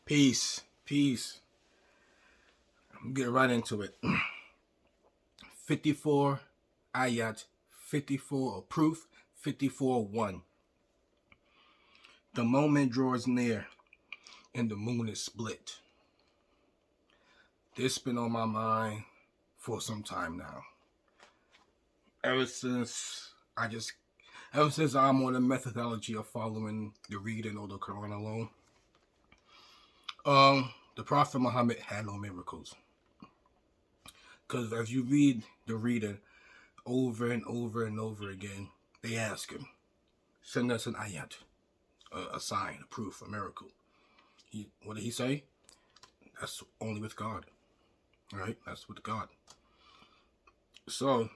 Peace. Peace. I'm getting right into it. 54 ayat, 54 or proof, 54:1. The moment draws near and the moon is split. This been on my mind for some time now. Ever since I'm on the methodology of following the reading of the Quran alone. The Prophet Muhammad had no miracles. Because as you read the reading over and over and over again, they ask him, send us an ayat, a sign, a proof, a miracle. What did he say? That's only with God. Right? That's with God. So,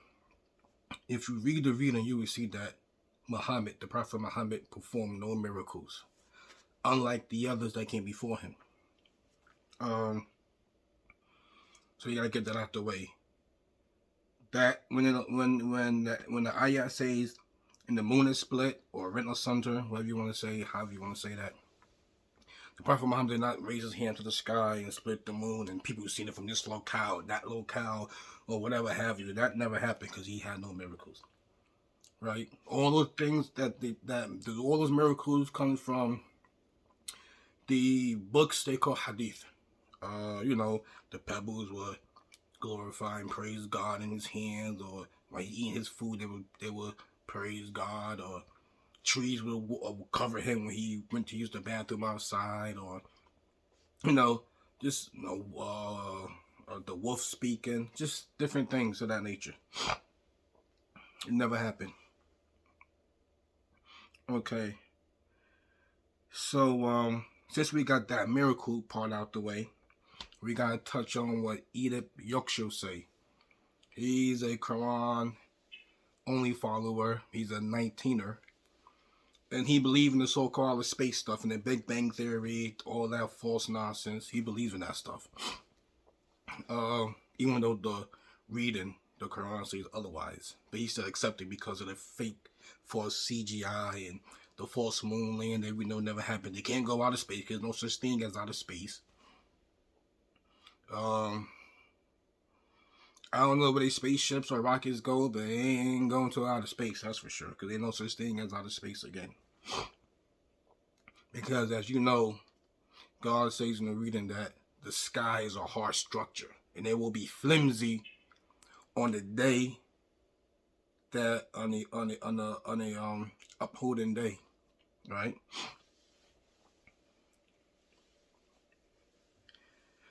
if you read the reading, you will see that Muhammad, the Prophet Muhammad, performed no miracles, unlike the others that came before him. So you gotta get that out the way. That when the ayat says, and the moon is split or rent asunder, whatever you want to say, however you want to say that. The Prophet Muhammad did not raise his hand to the sky and split the moon, and people seen it from this locale, that locale, or whatever have you. That never happened because he had no miracles, right? All those things all those miracles come from the books they call hadith. The pebbles were glorify and praise God in his hands, or while he eating his food, they would praise God, or trees would cover him when he went to use the bathroom outside, or just the wolf speaking, just different things of that nature. It never happened. Okay. So since we got that miracle part out the way, we gotta touch on what Edith Yoksho say. He's a Quran only follower. He's a 19er. And he believes in the so-called space stuff and the Big Bang Theory, all that false nonsense. He believes in that stuff. Even though the reading, the Quran says otherwise. But he still accepts it because of the fake false CGI and the false moon land that we know never happened. They can't go out of space because there's no such thing as outer space. I don't know where these spaceships or rockets go, but they ain't going to outer space, that's for sure. Because there's no such thing as outer space again. Because as you know, God says in the reading that the sky is a hard structure. And it will be flimsy on the day that on the upholding day. Right?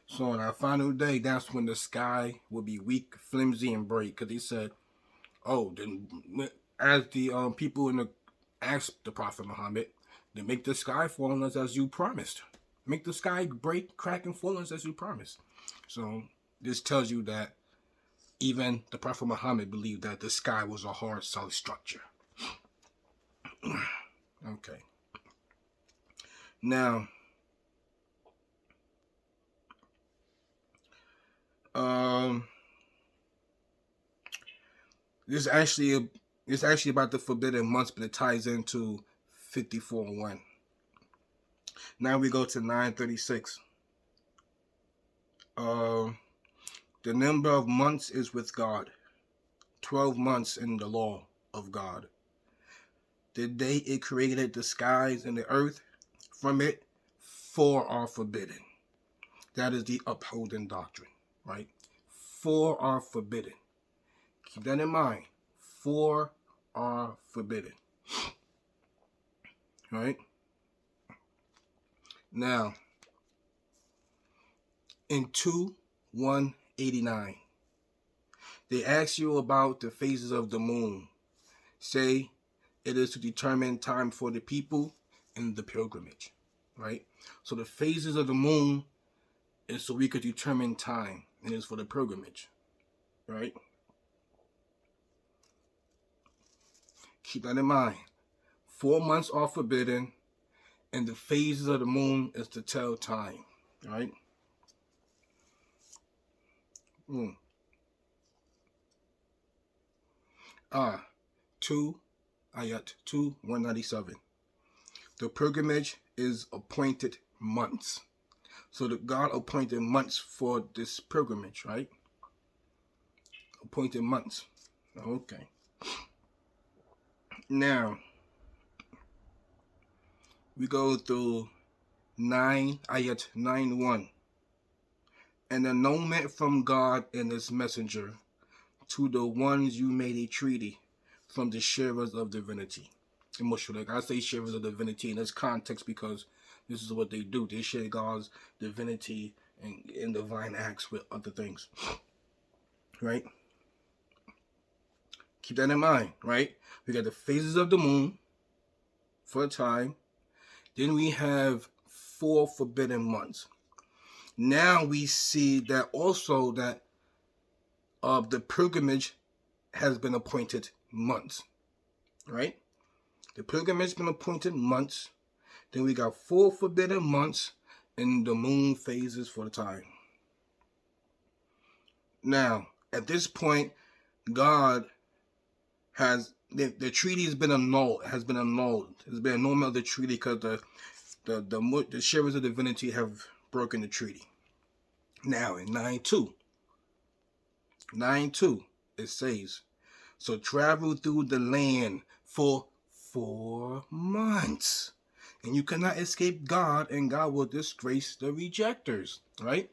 So on our final day, that's when the sky will be weak, flimsy, and break. Because he said, then as the people asked the Prophet Muhammad, then make the sky fall on us as you promised. Make the sky break, crack, and fall on us as you promised. So this tells you that even the Prophet Muhammad believed that the sky was a hard, solid structure. Okay. Now, this is actually about the forbidden months, but it ties into 54:1. Now we go to 936. The number of months is with God. 12 months in the law of God. The day it created the skies and the earth, from it, 4 are forbidden. That is the upholding doctrine, right? 4 are forbidden. Keep that in mind. 4 are forbidden. Right? Now, in 2:189, they ask you about the phases of the moon. Say it is to determine time for the people in the pilgrimage. Right? So the phases of the moon is so we could determine time, and it's for the pilgrimage. Right? Keep that in mind. 4 months are forbidden, and the phases of the moon is to tell time. Right? Ayat 2:197. The pilgrimage is appointed months. So that God appointed months for this pilgrimage, right? Appointed months. Okay. Now, we go through ayat 9:1. An annulment from God and his messenger to the ones you made a treaty from the sharers of divinity. Like I say sharers of divinity in this context because this is what they do. They share God's divinity and divine acts with other things. Right? Keep that in mind, right? We got the phases of the moon for a time. Then we have 4 forbidden months. Now we see that also that the pilgrimage has been appointed months, right? The pilgrimage has been appointed months. Then we got 4 forbidden months and the moon phases for the time. Now, at this point, God has the treaty has been annulled. There's been annulment of the treaty because the sharers of divinity have broken the treaty. Now in 9:2, it says, so travel through the land for 4 months. And you cannot escape God, and God will disgrace the rejectors, right?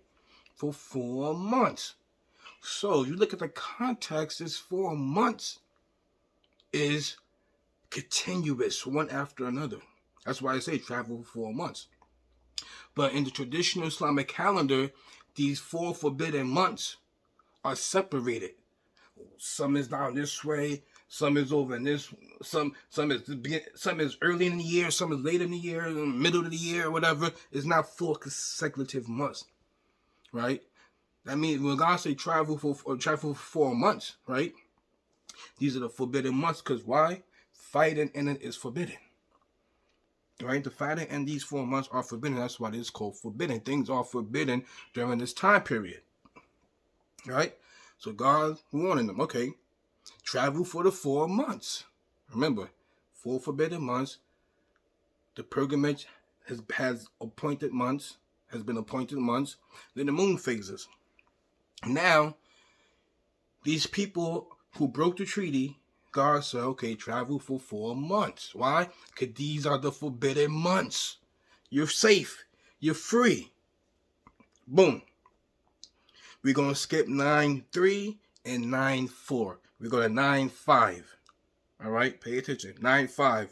For 4 months. So you look at the context, this 4 months is continuous, one after another. That's why I say travel for 4 months. But in the traditional Islamic calendar, these 4 forbidden months are separated. Some is down this way, some is over in this, some is early in the year, some is late in the year, in the middle of the year, whatever. It's not 4 consecutive months, right? That means when God say travel for 4 months, right? These are the forbidden months, because why? Fighting in it is forbidden. Right? The fighting in these 4 months are forbidden. That's why it's called forbidden. Things are forbidden during this time period. Right? So God warning them, okay, travel for the 4 months. Remember, 4 forbidden months. The pilgrimage has been appointed months. Then the moon phases. Now, these people who broke the treaty, God said, okay, travel for 4 months. Why? Because these are the forbidden months. You're safe. You're free. Boom. We're going to skip 9:3 and 9:4. We're going to 9:5. All right? Pay attention. 9:5.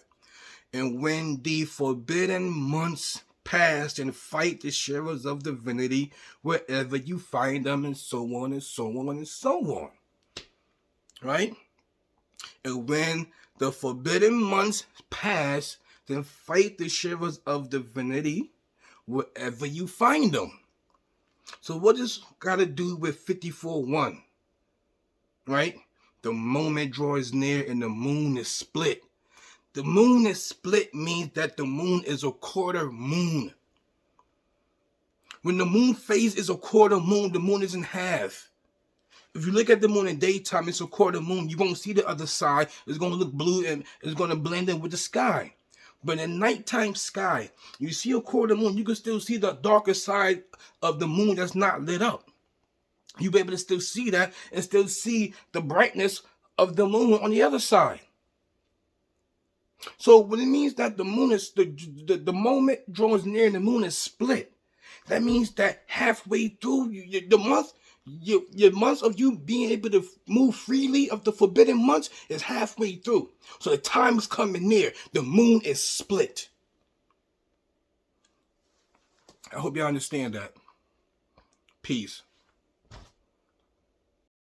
And when the forbidden months pass, and fight the sharers of divinity wherever you find them, and so on and so on and so on. Right? And when the forbidden months pass, then fight the sharers of divinity wherever you find them. So what does got to do with 54:1? Right? The moment draws near and the moon is split. The moon is split means that the moon is a quarter moon. When the moon phase is a quarter moon, the moon is in half. If you look at the moon in daytime, it's a quarter moon. You won't see the other side. It's going to look blue and it's going to blend in with the sky. But in nighttime sky, you see a quarter moon, you can still see the darker side of the moon that's not lit up. You'll be able to still see that and still see the brightness of the moon on the other side. So when it means that the moon is, the moment draws near and the moon is split, that means that halfway through the month, your months of you being able to move freely of the forbidden months is halfway through. So the time is coming near. The moon is split. I hope y'all understand that. Peace.